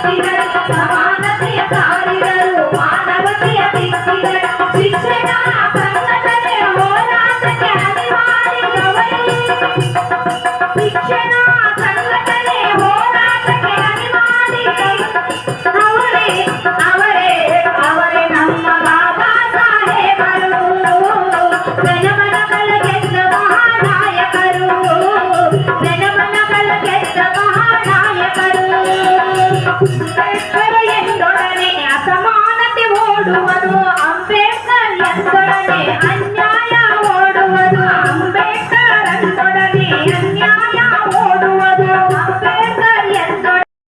ಸಮಾನತೆಯ ಸಾರಿದರು ಮಾನವತೆಯ ಬಿತ್ತಿದರು ಶಿಕ್ಷಣ ಸಂಘಟನೆ ಹೋರಾಟಕ್ಕೆ ಅನಿವಾರ್ಯದವರು ಶಿಕ್ಷಣ ಸಂಘಟನೆ ಹೋರಾಟಕ್ಕೆ ಅನಿವಾರ್ಯದವರು ಅವರೇ ನಮ್ಮ ಬಾಬಾ ಸಾಹೇಬರು ಜನಮನಗಳ ಗೆದ್ದ ಮಹಾನಾಯಕರು ಜನಮನಗಳ ಗೆದ್ದ ಮಹಾನಾಯಕರು